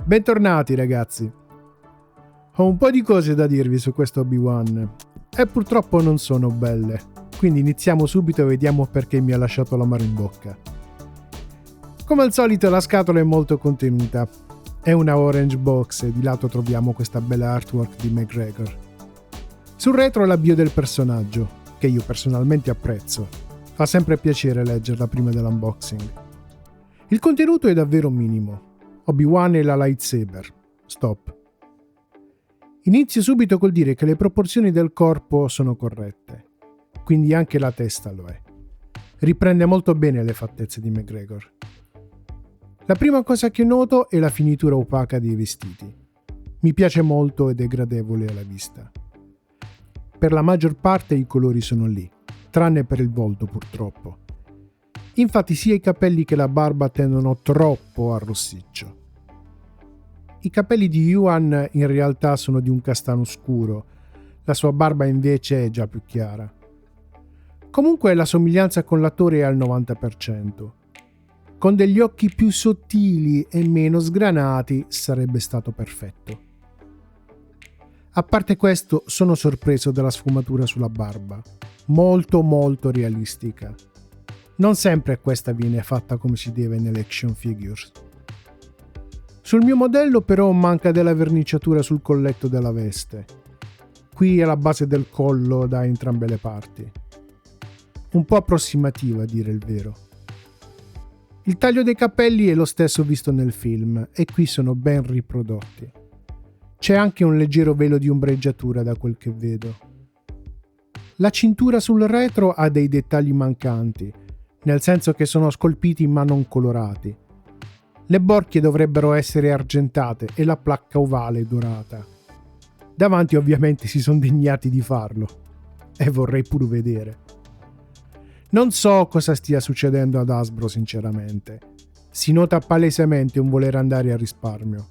Bentornati ragazzi. Ho un po' di cose da dirvi su questo Obi-Wan e purtroppo non sono belle, quindi iniziamo subito e vediamo perché mi ha lasciato l'amaro in bocca. Come al solito la scatola è molto contenuta, è una orange box e di lato troviamo questa bella artwork di McGregor. Sul retro la bio del personaggio, che io personalmente apprezzo, fa sempre piacere leggerla prima dell'unboxing. Il contenuto è davvero minimo. Obi-Wan e la lightsaber. Stop. Inizio subito col dire che le proporzioni del corpo sono corrette, quindi anche la testa lo è. Riprende molto bene le fattezze di McGregor. La prima cosa che noto è la finitura opaca dei vestiti. Mi piace molto ed è gradevole alla vista. Per la maggior parte i colori sono lì, tranne per il volto purtroppo. Infatti sia i capelli che la barba tendono troppo al rossiccio. I capelli di Yuan in realtà sono di un castano scuro, la sua barba invece è già più chiara. Comunque la somiglianza con l'attore è al 90%. Con degli occhi più sottili e meno sgranati sarebbe stato perfetto. A parte questo, sono sorpreso dalla sfumatura sulla barba, molto realistica. Non sempre questa viene fatta come si deve nelle action figures. Sul mio modello però manca della verniciatura sul colletto della veste. Qui è la base del collo da entrambe le parti. Un po' approssimativa a dire il vero. Il taglio dei capelli è lo stesso visto nel film e qui sono ben riprodotti. C'è anche un leggero velo di ombreggiatura da quel che vedo. La cintura sul retro ha dei dettagli mancanti, nel senso che sono scolpiti ma non colorati. Le borchie dovrebbero essere argentate e la placca ovale è dorata. Davanti ovviamente si sono degnati di farlo e vorrei pur vedere. Non so cosa stia succedendo ad Hasbro sinceramente. Si nota palesemente un voler andare a risparmio.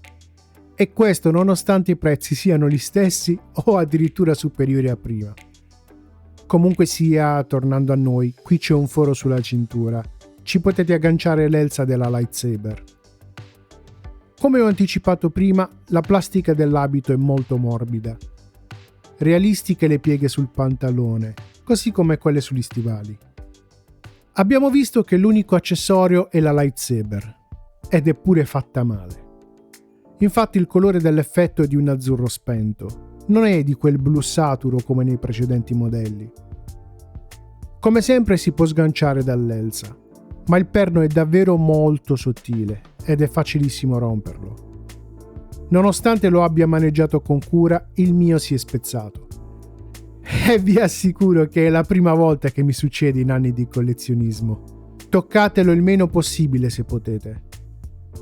E questo nonostante i prezzi siano gli stessi o addirittura superiori a prima. Comunque sia, tornando a noi, qui c'è un foro sulla cintura. Ci potete agganciare l'elsa della lightsaber. Come ho anticipato prima, la plastica dell'abito è molto morbida. Realistiche le pieghe sul pantalone, così come quelle sugli stivali. Abbiamo visto che l'unico accessorio è la lightsaber, ed è pure fatta male. Infatti il colore dell'effetto è di un azzurro spento. Non è di quel blu saturo come nei precedenti modelli. Come sempre si può sganciare dall'elsa, ma il perno è davvero molto sottile ed è facilissimo romperlo. Nonostante lo abbia maneggiato con cura, il mio si è spezzato. E vi assicuro che è la prima volta che mi succede in anni di collezionismo. Toccatelo il meno possibile se potete.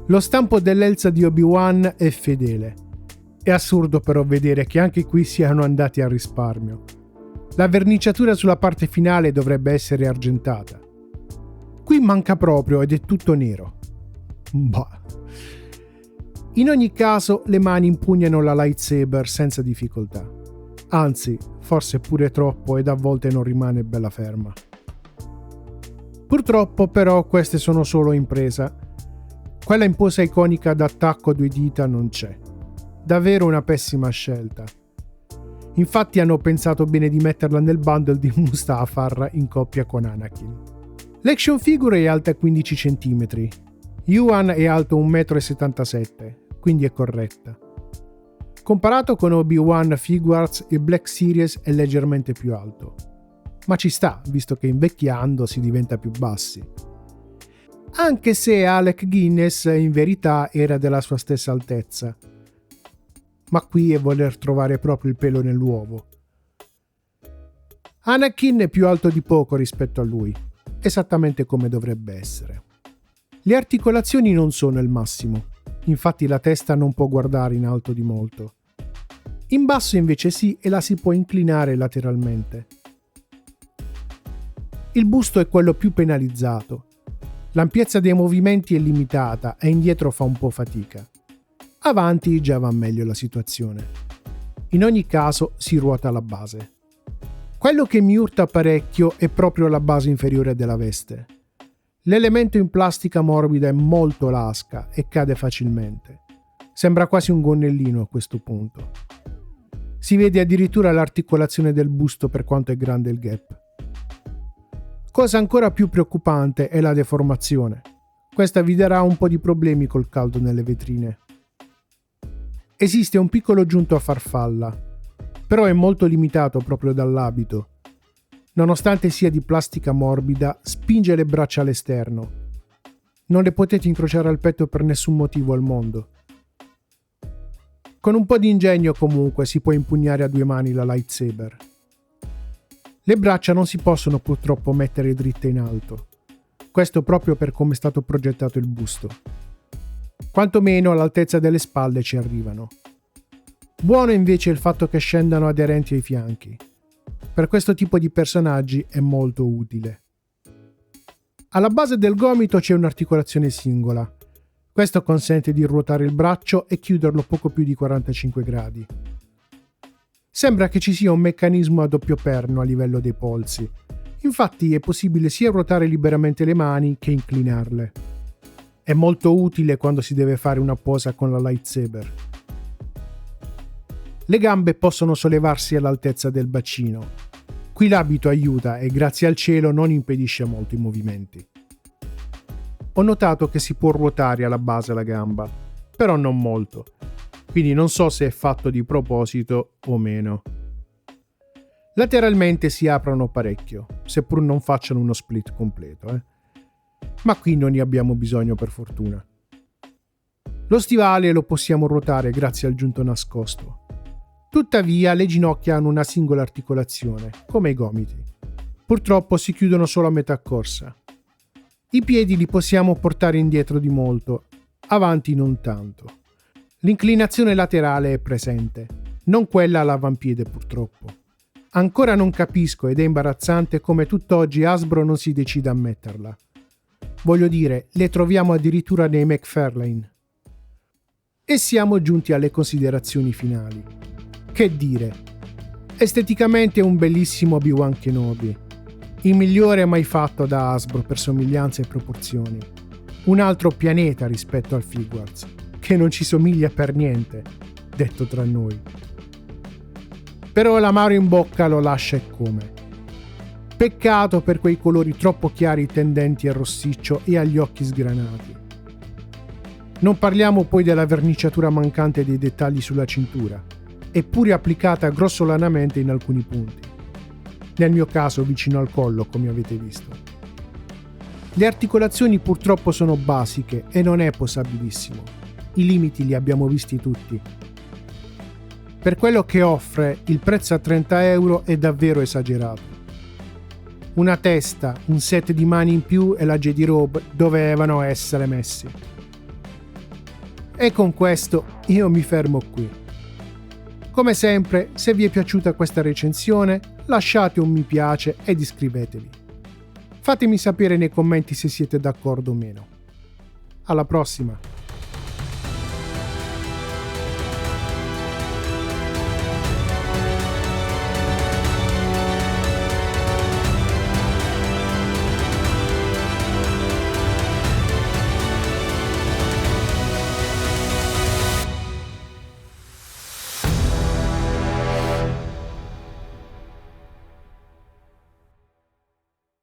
Lo stampo dell'elsa di Obi-Wan è fedele. È assurdo però vedere che anche qui siano andati al risparmio. La verniciatura sulla parte finale dovrebbe essere argentata. Qui manca proprio ed è tutto nero. Bah. In ogni caso le mani impugnano la lightsaber senza difficoltà. Anzi, forse pure troppo ed a volte non rimane bella ferma. Purtroppo però queste sono solo in presa. Quella in posa iconica d'attacco a 2 dita non c'è. Davvero una pessima scelta. Infatti hanno pensato bene di metterla nel bundle di Mustafar in coppia con Anakin. L'action figure è alta 15 cm. Yuan è alto 1,77 m, quindi è corretta. Comparato con Obi-Wan Figuarts, il Black Series è leggermente più alto. Ma ci sta, visto che invecchiando si diventa più bassi. Anche se Alec Guinness in verità era della sua stessa altezza. Ma qui è voler trovare proprio il pelo nell'uovo. Anakin è più alto di poco rispetto a lui, esattamente come dovrebbe essere. Le articolazioni non sono il massimo, infatti la testa non può guardare in alto di molto. In basso invece sì, e la si può inclinare lateralmente. Il busto è quello più penalizzato. L'ampiezza dei movimenti è limitata e indietro fa un po' fatica. Avanti già va meglio la situazione. In ogni caso si ruota la base. Quello che mi urta parecchio è proprio la base inferiore della veste. L'elemento in plastica morbida è molto lasca e cade facilmente. Sembra quasi un gonnellino a questo punto. Si vede addirittura l'articolazione del busto per quanto è grande il gap. Cosa ancora più preoccupante è la deformazione. Questa vi darà un po' di problemi col caldo nelle vetrine. Esiste un piccolo giunto a farfalla, però è molto limitato proprio dall'abito. Nonostante sia di plastica morbida, spinge le braccia all'esterno. Non le potete incrociare al petto per nessun motivo al mondo. Con un po' di ingegno comunque si può impugnare a 2 mani la lightsaber. Le braccia non si possono purtroppo mettere dritte in alto. Questo proprio per come è stato progettato il busto. Quantomeno all'altezza delle spalle ci arrivano. Buono invece il fatto che scendano aderenti ai fianchi. Per questo tipo di personaggi è molto utile. Alla base del gomito c'è un'articolazione singola. Questo consente di ruotare il braccio e chiuderlo poco più di 45 gradi. Sembra che ci sia un meccanismo a doppio perno a livello dei polsi. Infatti è possibile sia ruotare liberamente le mani che inclinarle. È molto utile quando si deve fare una posa con la lightsaber. Le gambe possono sollevarsi all'altezza del bacino. Qui l'abito aiuta e grazie al cielo non impedisce molto i movimenti. Ho notato che si può ruotare alla base la gamba, però non molto, quindi non so se è fatto di proposito o meno. Lateralmente si aprono parecchio, seppur non facciano uno split completo, Ma qui non ne abbiamo bisogno per fortuna. Lo stivale lo possiamo ruotare grazie al giunto nascosto. Tuttavia le ginocchia hanno una singola articolazione, come i gomiti. Purtroppo si chiudono solo a metà corsa. I piedi li possiamo portare indietro di molto, avanti non tanto. L'inclinazione laterale è presente, non quella all'avampiede purtroppo. Ancora non capisco ed è imbarazzante come tutt'oggi Hasbro non si decida a metterla. Voglio dire, le troviamo addirittura nei McFarlane. E siamo giunti alle considerazioni finali. Che dire? Esteticamente è un bellissimo Obi-Wan Kenobi. Il migliore mai fatto da Hasbro per somiglianza e proporzioni. Un altro pianeta rispetto al Figuarts, che non ci somiglia per niente, detto tra noi. Però l'amaro in bocca lo lascia e come. Peccato per quei colori troppo chiari tendenti al rossiccio e agli occhi sgranati. Non parliamo poi della verniciatura mancante dei dettagli sulla cintura, eppure applicata grossolanamente in alcuni punti. Nel mio caso vicino al collo, come avete visto. Le articolazioni purtroppo sono basiche e non è posabilissimo. I limiti li abbiamo visti tutti. Per quello che offre, il prezzo a 30 euro è davvero esagerato. Una testa, un set di mani in più e la Jedi Robe dovevano essere messi. E con questo io mi fermo qui. Come sempre, se vi è piaciuta questa recensione, lasciate un mi piace ed iscrivetevi. Fatemi sapere nei commenti se siete d'accordo o meno. Alla prossima!